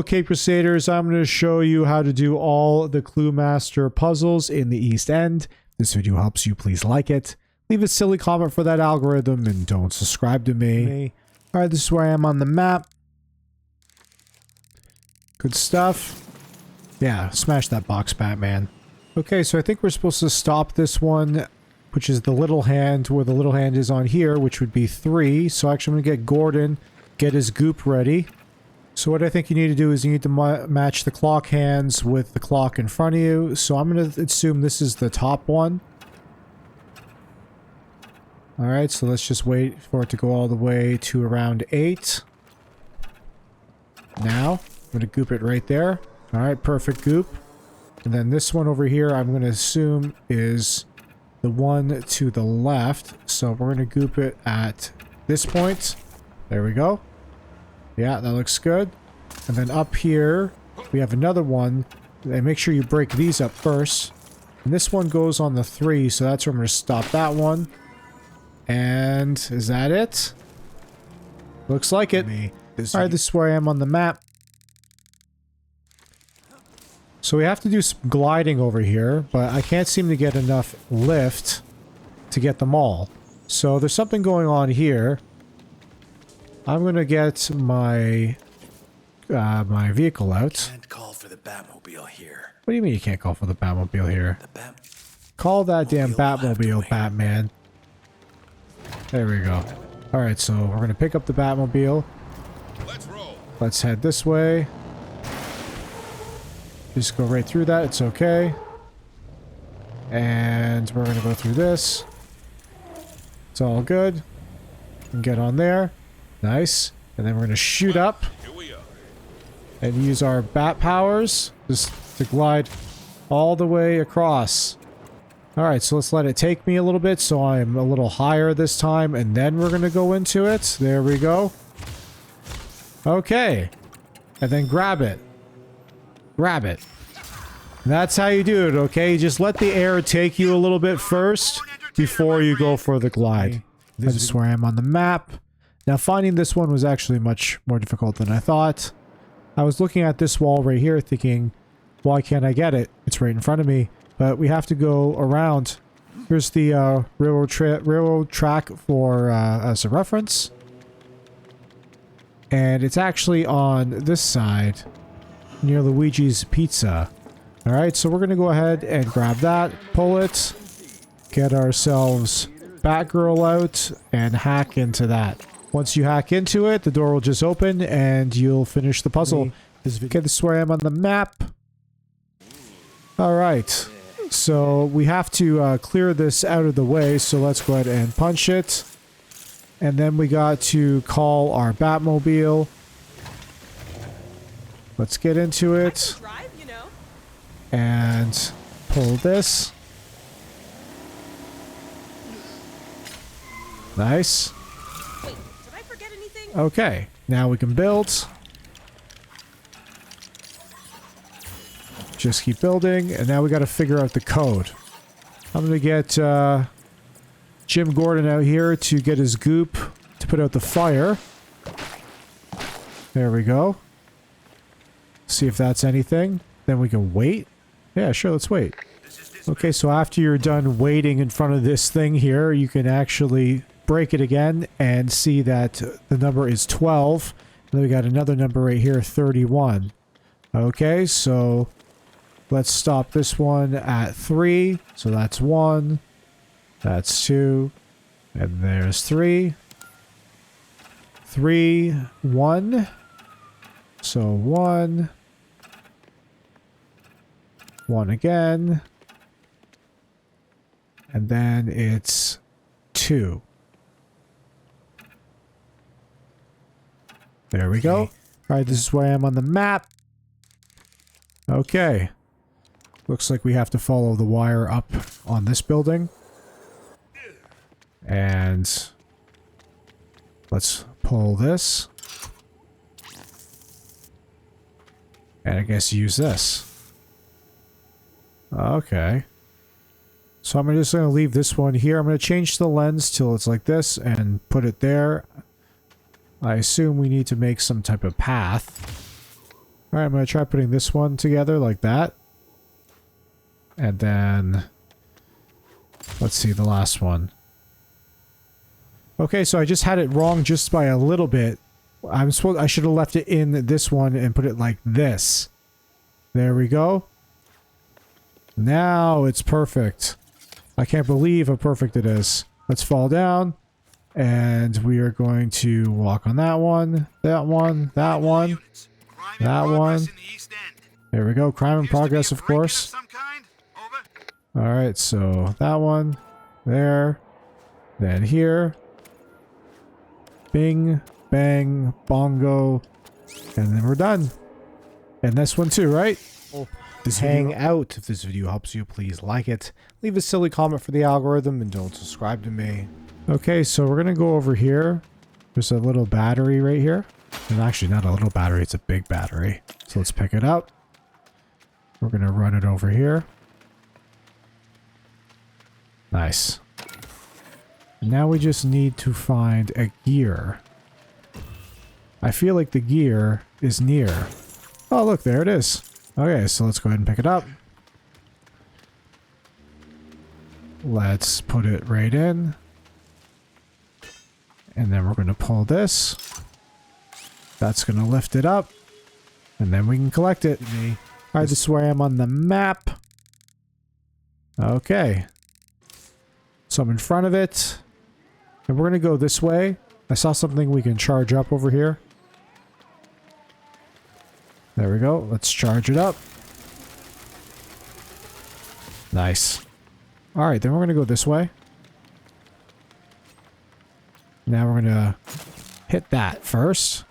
Okay, Crusaders, I'm going to show you how to do all the Cluemaster puzzles in the East End. If this video helps you, please like it. Leave a silly comment for that algorithm and don't subscribe to me. Alright, this is where I am on the map. Good stuff. Yeah, smash that box, Batman. Okay, so I think we're supposed to stop this one, which is the little hand, where the little hand is on here, which would be 3. So actually I'm going to get Gordon, get his goop ready. So what I think you need to do is you need to match the clock hands with the clock in front of you. So I'm going to assume this is the top one. Alright, so let's just wait for it to go all the way to around 8. Now, I'm going to goop it right there. Alright, perfect goop. And then this one over here, I'm going to assume is the one to the left. So we're going to goop it at this point. There we go. Yeah, that looks good. And then up here, we have another one. And make sure you break these up first. And this one goes on the 3, so that's where I'm going to stop that one. And is that it? Looks like it. Alright, this is where I am on the map. So we have to do some gliding over here, but I can't seem to get enough lift to get them all. So there's something going on here. I'm gonna get my my vehicle out. Can't call for the Batmobile here. What do you mean you can't call for the Batmobile here? Call that damn Batmobile, Batman. There we go. Alright, so we're gonna pick up the Batmobile. Let's roll. Let's head this way. Just go right through that, it's okay. And we're gonna go through this. It's all good. And get on there. Nice. And then we're gonna shoot up. Here we are. And use our bat powers just to glide all the way across. Alright, so let's let it take me a little bit so I'm a little higher this time, and then we're gonna go into it. There we go. Okay. And then grab it. Grab it. That's how you do it, okay? Just let the air take you a little bit first before you go for the glide. This is where I am on the map. Now, finding this one was actually much more difficult than I thought. I was looking at this wall right here thinking, why can't I get it? It's right in front of me. But we have to go around. Here's the railroad track for as a reference. And it's actually on this side, near Luigi's Pizza. Alright, so we're going to go ahead and grab that, pull it, get ourselves Batgirl out, and hack into that. Once you hack into it, the door will just open, and you'll finish the puzzle. Okay, this is where I am on the map. Alright, so we have to clear this out of the way, so let's go ahead and punch it. And then we got to call our Batmobile. Let's get into it. And pull this. Nice. Wait, did I forget anything? Okay, now we can build. Just keep building, and now we got to figure out the code. I'm going to get Jim Gordon out here to get his goop to put out the fire. There we go. See if that's anything. Then we can wait. Yeah, sure, let's wait. Okay, so after you're done waiting in front of this thing here, you can actually break it again and see that the number is 12. And then we got another number right here, 31. Okay, so let's stop this one at 3. So that's 1. That's 2. And there's 3. 3, 1. So 1. 1 again. And then it's 2. There we go. Alright, this is where I am on the map. Okay. Looks like we have to follow the wire up on this building. And let's pull this. And I guess use this. Okay. So I'm just going to leave this one here. I'm going to change the lens till it's like this and put it there. I assume we need to make some type of path. Alright, I'm going to try putting this one together like that. And then... let's see, the last one. Okay, so I just had it wrong just by a little bit. I should have left it in this one and put it like this. There we go. Now it's perfect. I can't believe how perfect it is. Let's fall down. And we are going to walk on that one, that one, that one, that one. There we go. Crime in progress, of course. Alright, so that one, there, then here. Bing, bang, bongo, and then we're done. And this one too, right? Hang out. If this video helps you, please like it. Leave a silly comment for the algorithm and don't subscribe to me. Okay, so we're gonna go over here. There's a little battery right here. And actually not a little battery, it's a big battery. So let's pick it up. We're gonna run it over here. Nice. Now we just need to find a gear. I feel like the gear is near. Oh, look, there it is. Okay, so let's go ahead and pick it up. Let's put it right in. And then we're going to pull this. That's going to lift it up. And then we can collect it. Alright, this is where I am on the map. Okay. So I'm in front of it. And we're going to go this way. I saw something we can charge up over here. There we go. Let's charge it up. Nice. Alright, then we're going to go this way. Now we're going to hit that first.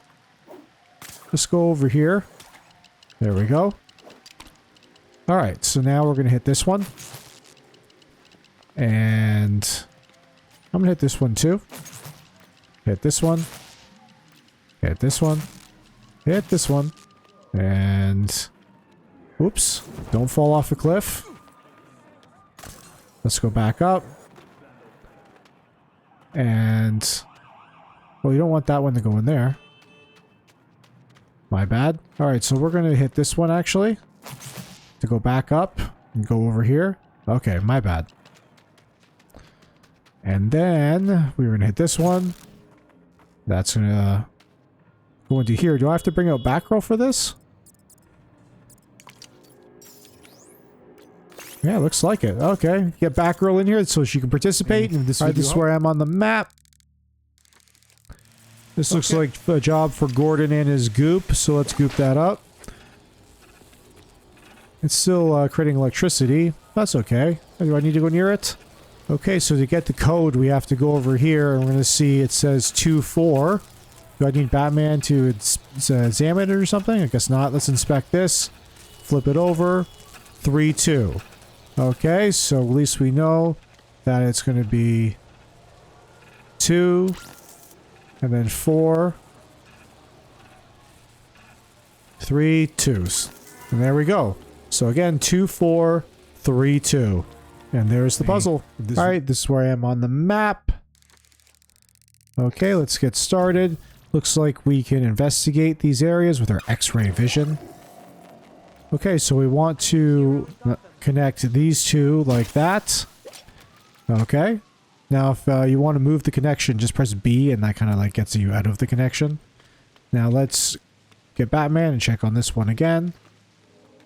Let's go over here. There we go. Alright, so now we're going to hit this one. And I'm going to hit this one too. Hit this one. Hit this one. Hit this one. And... oops. Don't fall off the cliff. Let's go back up. And... well, you don't want that one to go in there. My bad. Alright, so we're going to hit this one actually. To go back up and go over here. Okay, my bad. And then we're going to hit this one. That's going to go into here. Do I have to bring out back row for this? Yeah, looks like it. Okay, get back row in here so she can participate. Alright, this is where I'm on the map. This looks like a job for Gordon and his goop, so let's goop that up. It's still creating electricity. That's okay. Do I need to go near it? Okay, so to get the code, we have to go over here, and we're going to see it says 2-4. Do I need Batman to examine it or something? I guess not. Let's inspect this. Flip it over. 3-2. Okay, so at least we know that it's going to be 2, and then 4, 3 2s. And there we go. So again, 2 4 3 2. And there's the puzzle. Alright, this is where I am on the map. Okay, let's get started. Looks like we can investigate these areas with our X-ray vision. Okay, so we want to connect these two like that. Okay. Now, if you want to move the connection, just press B, and that kind of like gets you out of the connection. Now, let's get Batman and check on this one again.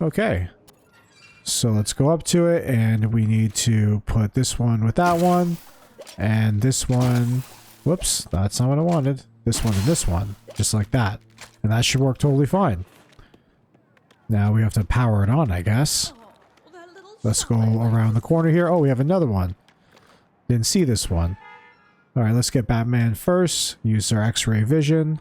Okay. So let's go up to it, and we need to put this one with that one, and this one. Whoops, that's not what I wanted. This one and this one, just like that. And that should work totally fine. Now we have to power it on, I guess. Let's go around the corner here. Oh, we have another one. Didn't see this one. Alright, let's get Batman first. Use our X-ray vision.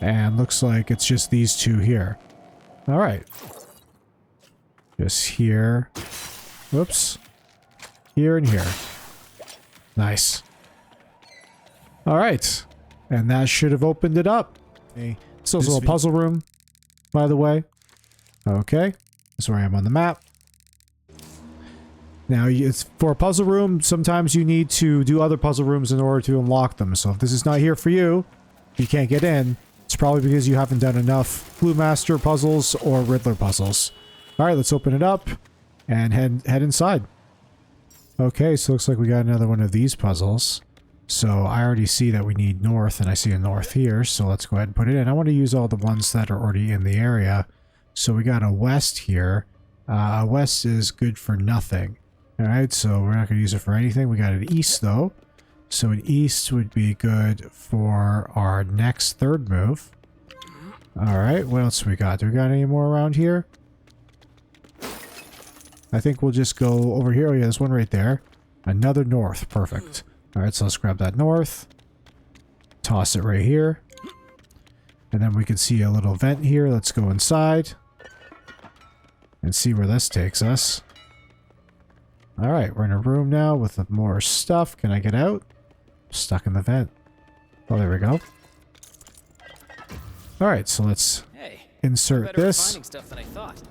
And looks like it's just these two here. Alright. Just here. Whoops. Here and here. Nice. Alright. And that should have opened it up. It's also a puzzle room, by the way. Okay. That's where I am on the map. Now, it's for a puzzle room, sometimes you need to do other puzzle rooms in order to unlock them. So if this is not here for you, you can't get in, it's probably because you haven't done enough Cluemaster puzzles or Riddler puzzles. Alright, let's open it up and head inside. Okay, so looks like we got another one of these puzzles. So I already see that we need north, and I see a north here, so let's go ahead and put it in. I want to use all the ones that are already in the area. So we got a west here. West is good for nothing. Alright, so we're not going to use it for anything. We got an east, though. So an east would be good for our next third move. Alright, what else we got? Do we got any more around here? I think we'll just go over here. Oh yeah, there's one right there. Another north. Perfect. Alright, so let's grab that north. Toss it right here. And then we can see a little vent here. Let's go inside. And see where this takes us. Alright, we're in a room now with more stuff. Can I get out? Stuck in the vent. Oh, there we go. Alright, so let's insert this. Stuff than I thought.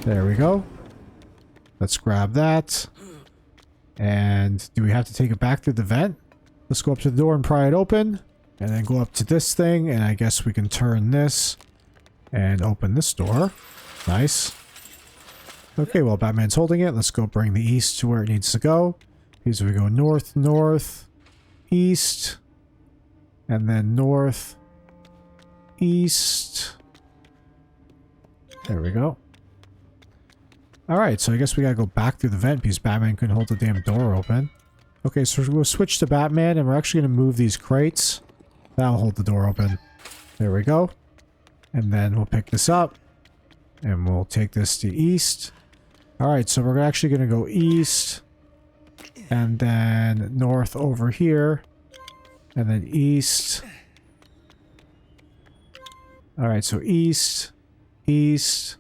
There we go. Let's grab that. And do we have to take it back through the vent? Let's go up to the door and pry it open. And then go up to this thing. And I guess we can turn this and open this door. Nice. Okay, well, Batman's holding it. Let's go bring the east to where it needs to go. Here's where we go north, north, east. And then north, east. There we go. Alright, so I guess we gotta go back through the vent because Batman couldn't hold the damn door open. Okay, so we'll switch to Batman and we're actually gonna move these crates. That'll hold the door open. There we go. And then we'll pick this up. And we'll take this to east. Alright, so we're actually gonna go east. And then north over here. And then east. Alright, so east. East.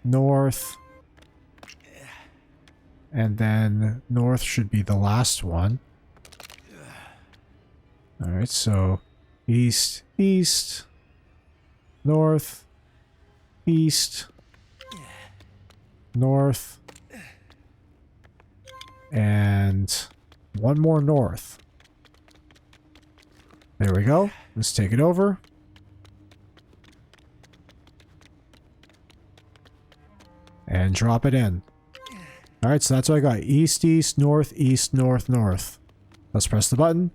North. And then north should be the last one. Alright, so east, east, north, east, north, and one more north. There we go. Let's take it over. And drop it in. Alright, so that's what I got. East, east, north, east, north, north. Let's press the button.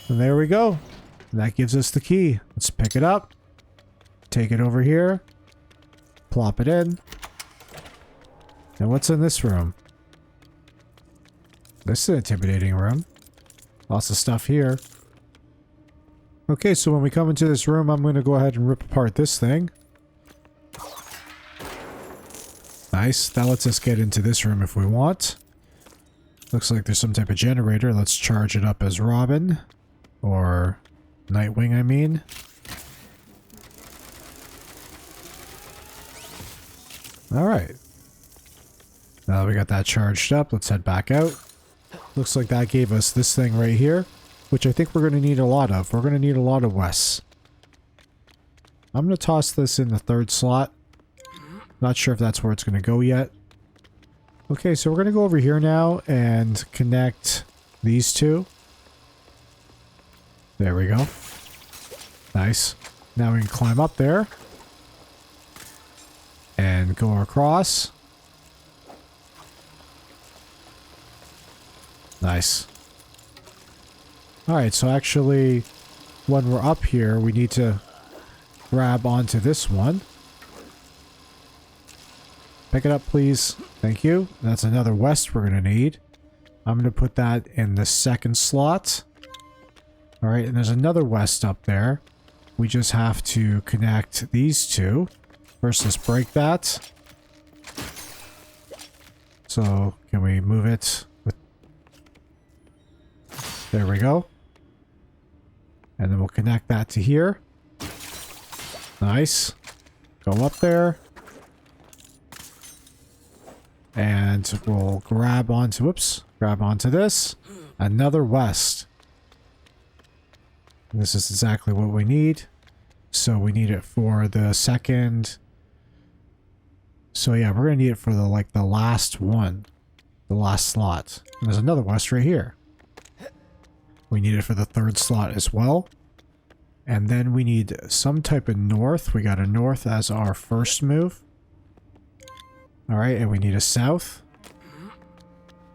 And there we go. And that gives us the key. Let's pick it up. Take it over here. Plop it in. And what's in this room? This is an intimidating room. Lots of stuff here. Okay, so when we come into this room, I'm going to go ahead and rip apart this thing. Nice. That lets us get into this room if we want. Looks like there's some type of generator. Let's charge it up as Robin. Or Nightwing, I mean. Alright. Now that we got that charged up, let's head back out. Looks like that gave us this thing right here, which I think we're going to need a lot of. We're going to need a lot of Wests. I'm going to toss this in the third slot. Not sure if that's where it's going to go yet. Okay, so we're going to go over here now and connect these two. There we go. Nice. Now we can climb up there. And go across. Nice. Alright, so actually, when we're up here, we need to grab onto this one. Pick it up, please. Thank you. That's another West we're going to need. I'm going to put that in the second slot. Alright, and there's another West up there. We just have to connect these two. First, let's break that. So, can we move it? There we go. And then we'll connect that to here. Nice. Go up there. And we'll grab onto, whoops, grab onto this. Another West. And this is exactly what we need. So we need it for the second. So yeah, we're gonna need it for the the last one, the last slot. And there's another west right here. We need it for the third slot as well. And then we need some type of north. We got a north as our first move. All right, and we need a south.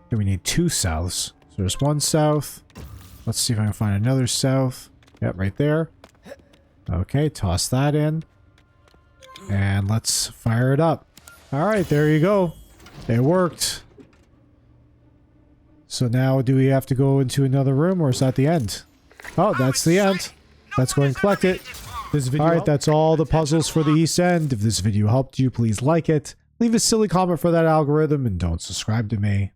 Then we need 2 souths. So there's 1 south. Let's see if I can find another south. Yep, right there. Okay, toss that in. And let's fire it up. All right, there you go. It worked. So now do we have to go into another room or is that the end? Oh, that's the end. Let's go and collect it. All right, that's all the puzzles for the East End. If this video helped you, please like it. Leave a silly comment for that algorithm and don't subscribe to me.